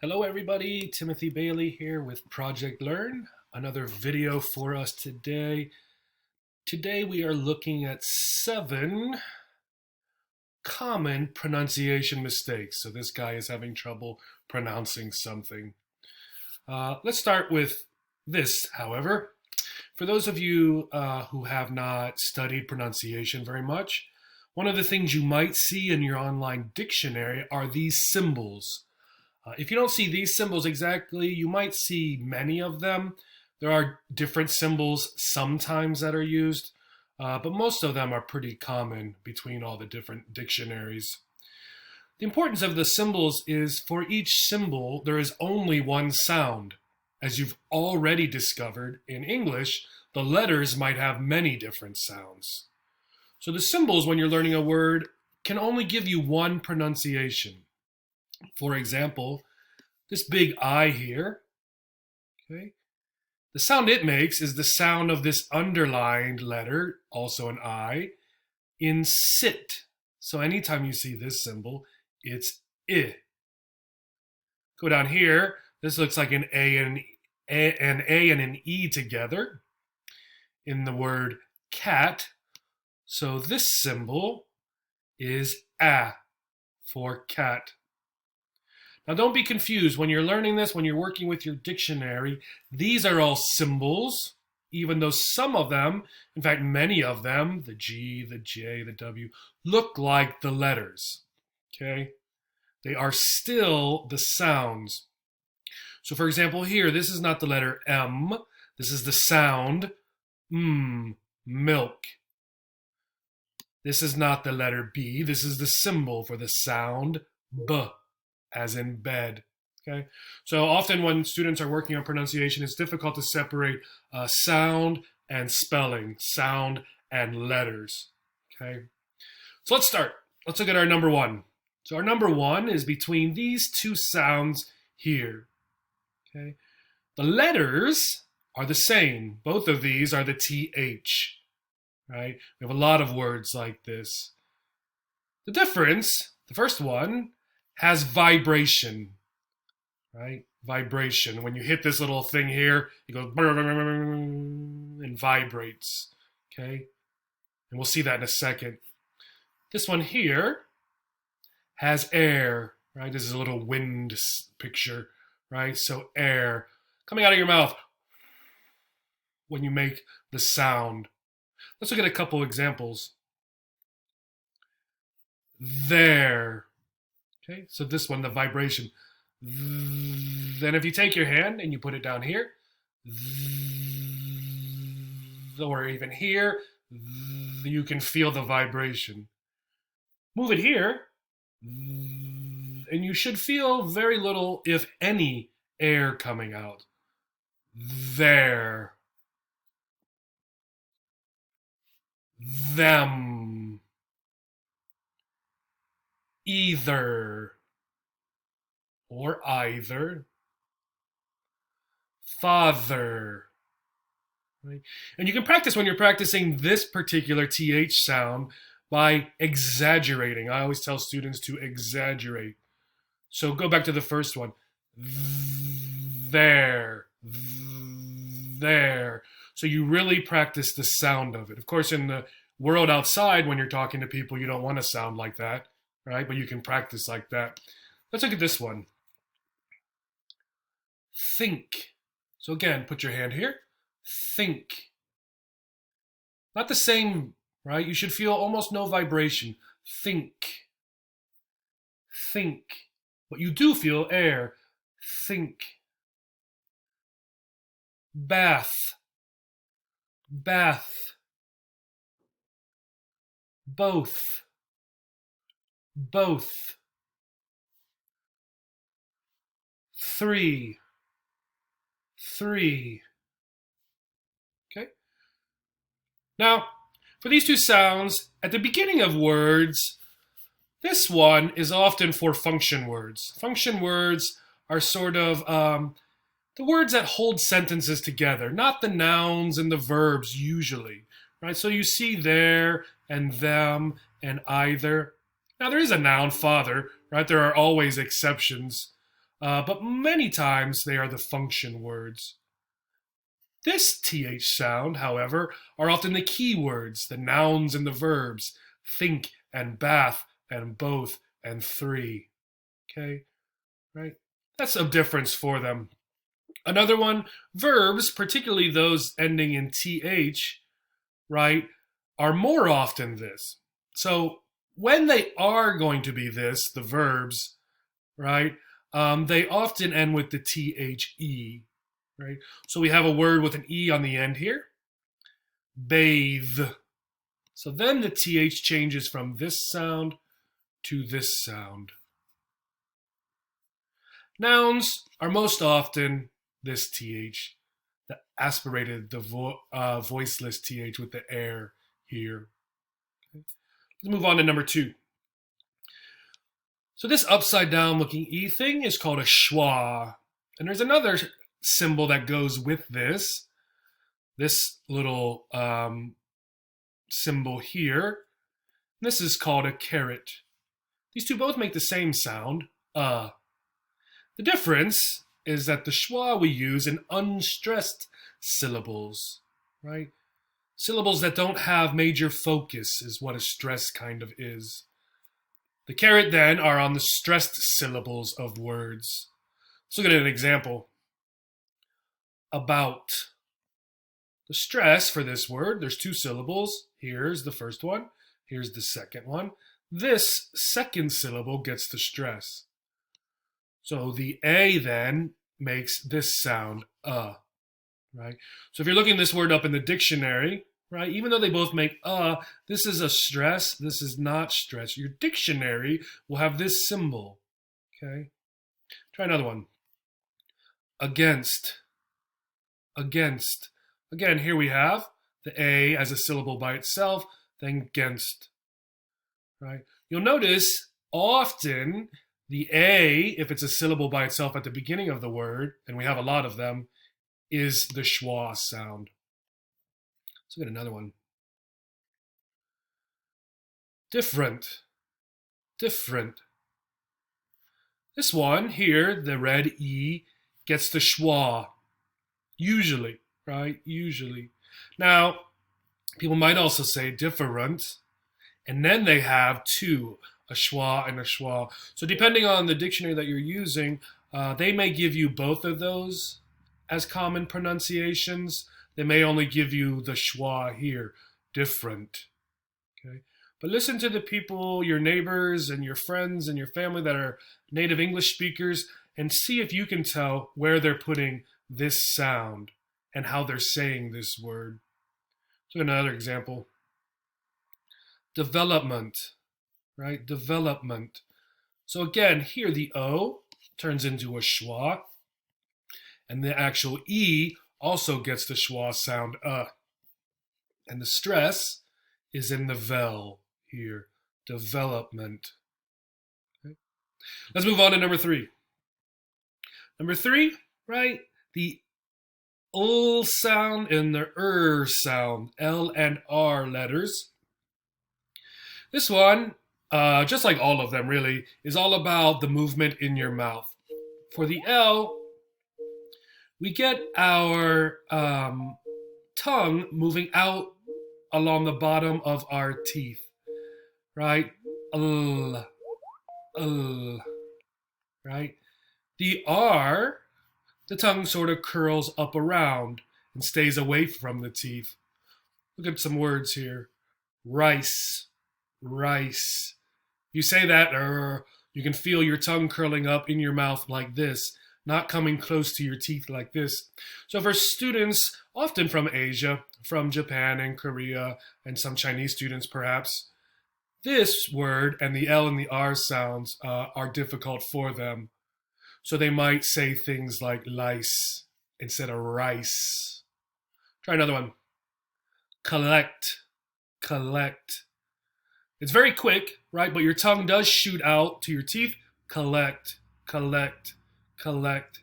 Hello everybody, Timothy Bailey here with Project Learn. Another video for us today. Today we are looking at 7 common pronunciation mistakes. So this guy is having trouble pronouncing something. Let's start with this, however. For those of you who have not studied pronunciation very much, one of the things you might see in your online dictionary are these symbols. If you don't see these symbols exactly, you might see many of them. There are different symbols sometimes that are used, but most of them are pretty common between all the different dictionaries. The importance of the symbols is for each symbol, there is only one sound. As you've already discovered, in English, the letters might have many different sounds. So the symbols, when you're learning a word, can only give you one pronunciation. For example, this big I here, okay, the sound it makes is the sound of this underlined letter, also an I, in sit. So anytime you see this symbol, it's I. Go down here, this looks like an A and an E together in the word cat. So this symbol is A for cat. Now don't be confused when you're learning this, when you're working with your dictionary, these are all symbols, even though some of them, in fact many of them, the G, the J, the W, look like the letters, okay? They are still the sounds. So for example here, this is not the letter M, this is the sound milk. This is not the letter B, this is the symbol for the sound B, as in bed. Okay, so often when students are working on pronunciation, it's difficult to separate sound and spelling, sound and letters. Okay, so let's start. Let's look at our number one. So our number one is between these two sounds here. Okay, the letters are the same. Both of these are the TH. Right? We have a lot of words like this. The difference, the first one, has vibration, right? Vibration. When you hit this little thing here, it goes and vibrates, okay? And we'll see that in a second. This one here has air, right? This is a little wind picture, right? So air coming out of your mouth when you make the sound. Let's look at a couple examples. There. Okay, so this one, the vibration. Then if you take your hand and you put it down here, or even here, you can feel the vibration. Move it here, and you should feel very little, if any, air coming out. There. Them. Either. Or either. Father. Right? And you can practice when you're practicing this particular TH sound by exaggerating. I always tell students to exaggerate. So go back to the first one. There. There. So you really practice the sound of it. Of course, in the world outside, when you're talking to people, you don't want to sound like that, right? But you can practice like that. Let's look at this one. Think. So again, put your hand here. Think. Not the same, right? You should feel almost no vibration. Think. Think. But you do feel air. Think. Bath. Bath. Both. Both. Three. Three. Okay? Now, for these two sounds, at the beginning of words, this one is often for function words. Function words are sort of the words that hold sentences together, not the nouns and the verbs usually, right? So you see there and them and either. Now there is a noun, father, right? There are always exceptions. but many times they are the function words. This th sound, however, are often the key words, the nouns and the verbs, think and bath and both and three. Okay, right? That's a difference for them. Another one, verbs, particularly those ending in th, right, are more often this. So when they are going to be this, the verbs, right, they often end with the the, right? So we have a word with an e on the end here, bathe. So then the th changes from this sound to this sound. Nouns are most often this th, the aspirated, the voiceless th with the air here. Okay. Let's move on to number 2. So this upside down looking E thing is called a schwa. And there's another symbol that goes with this little symbol here. This is called a caret. These two both make the same sound, The difference is that the schwa we use in unstressed syllables, right? Syllables that don't have major focus is what a stress kind of is. The caret then are on the stressed syllables of words. Let's look at an example. About. The stress for this word, there's 2 syllables. Here's the first one. Here's the second one. This second syllable gets the stress. So the A then makes this sound, right? So if you're looking this word up in the dictionary, right, even though they both make this is a stress, this is not stress. Your dictionary will have this symbol, okay? Try another one. Against, against. Again, here we have the A as a syllable by itself, then against, right? You'll notice often the A, if it's a syllable by itself at the beginning of the word, and we have a lot of them, is the schwa sound. Let's look at another one. Different, different. This one here, the red E, gets the schwa, usually, right? Usually. Now, people might also say different, and then they have 2, a schwa and a schwa. So depending on the dictionary that you're using, they may give you both of those as common pronunciations. They may only give you the schwa here, different. Okay, but listen to the people, your neighbors and your friends and your family that are native English speakers, and see if you can tell where they're putting this sound and how they're saying this word. So another example. Development, right? Development. So again, here the O turns into a schwa, and the actual E also gets the schwa sound, and the stress is in the vowel here, development. Okay. Let's move on to number 3. Number 3, right? The L sound and the sound, L and R letters. This one, just like all of them really, is all about the movement in your mouth. For the L, we get our tongue moving out along the bottom of our teeth, right? Right? The R, the tongue sort of curls up around and stays away from the teeth. Look at some words here. Rice, rice. You say that, you can feel your tongue curling up in your mouth like this, not coming close to your teeth like this. So for students, often from Asia, from Japan and Korea, and some Chinese students perhaps, this word and the L and the R sounds are difficult for them. So they might say things like lice instead of rice. Try another one. Collect, collect. It's very quick, right? But your tongue does shoot out to your teeth. Collect, collect, collect.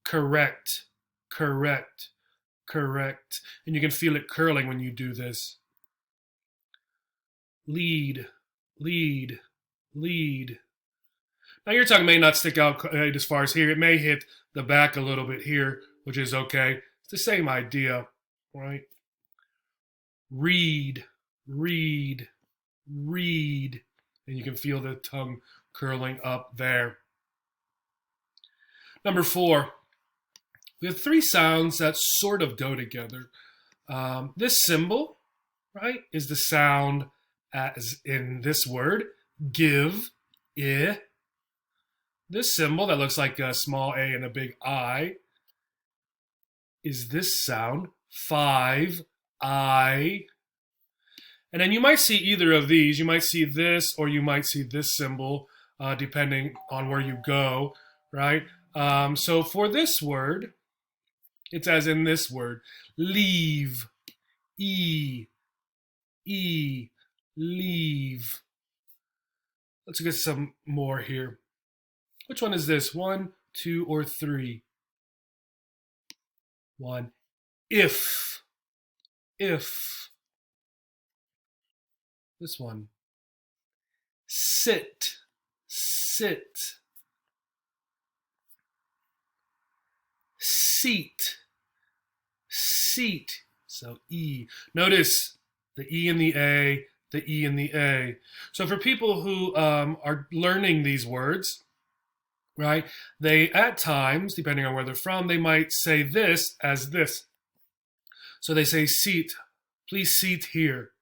Correct, correct, correct. And you can feel it curling when you do this. Lead, lead, lead. Now your tongue may not stick out quite as far as here. It may hit the back a little bit here, which is okay. It's the same idea, right? Read, read, read. And you can feel the tongue curling up there. Number 4, we have 3 sounds that sort of go together. This symbol, right, is the sound as in this word, give, I. This symbol that looks like a small a and a big I is this sound, 5, I. And then you might see either of these. You might see this or you might see this symbol, depending on where you go, right? So for this word, it's as in this word, leave, E, leave. Let's get some more here. Which one is this? 1, 2, or 3? 1. If. This one. Sit. Seat. So E. Notice the E and the A, the E and the A. So for people who are learning these words, right, they at times, depending on where they're from, they might say this as this. So they say seat, please seat here,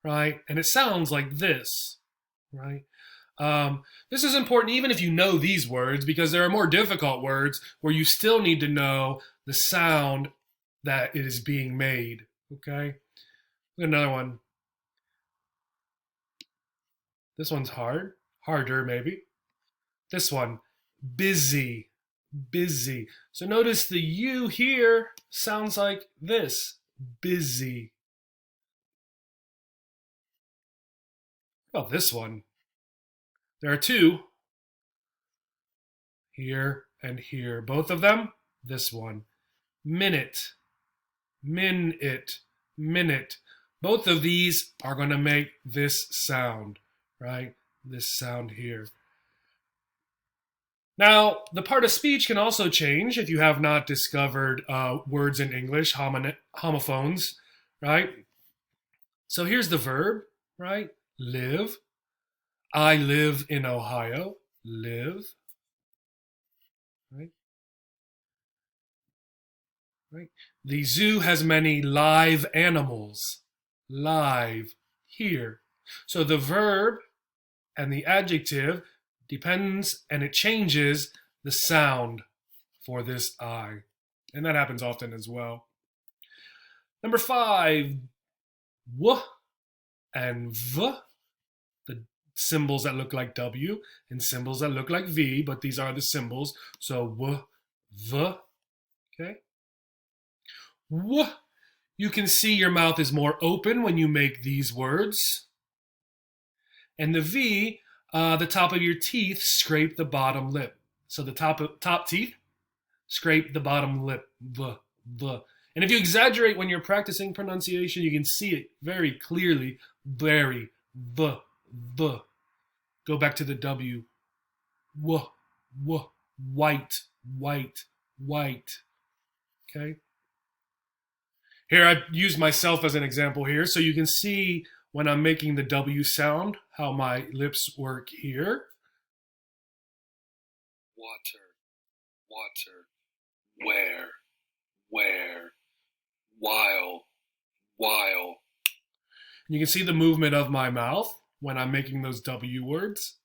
right? And it sounds like this, right? This is important even if you know these words, because there are more difficult words where you still need to know the sound that it is being made, okay? Another one. This one's harder maybe. This one, busy. So notice the U here sounds like this, busy. Well, this one. There are 2, here and here. Both of them, this one. Minute. Both of these are going to make this sound, right? This sound here. Now, the part of speech can also change if you have not discovered words in English, homophones, right? So here's the verb, right? Live. I live in Ohio. Live. Right? The zoo has many live animals. Live. Here. So the verb and the adjective depends, and it changes the sound for this I. And that happens often as well. Number 5, W and V. The symbols that look like W and symbols that look like V, but these are the symbols. So W, V, okay? W, you can see your mouth is more open when you make these words. And the V, the top of your teeth scrape the bottom lip. So the top teeth scrape the bottom lip. V, V. And if you exaggerate when you're practicing pronunciation, you can see it very clearly. Very. V, V. Go back to the W. W, W. White, white, white. Okay? Here, I've used myself as an example here, so you can see when I'm making the W sound, how my lips work here. Water, water, where, while. You can see the movement of my mouth when I'm making those W words.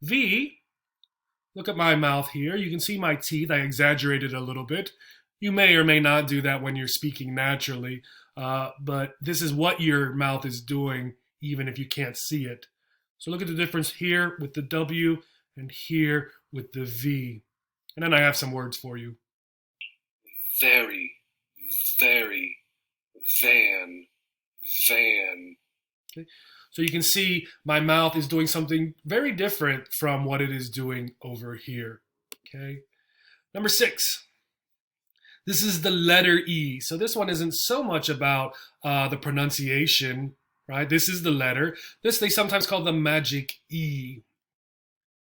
V, look at my mouth here. You can see my teeth. I exaggerated a little bit. You may or may not do that when you're speaking naturally, but this is what your mouth is doing even if you can't see it. So look at the difference here with the W and here with the V. And then I have some words for you. Very, van. Okay. So you can see my mouth is doing something very different from what it is doing over here. Okay. Number 6. This is the letter E. So this one isn't so much about the pronunciation, right? This is the letter. This they sometimes call the magic E.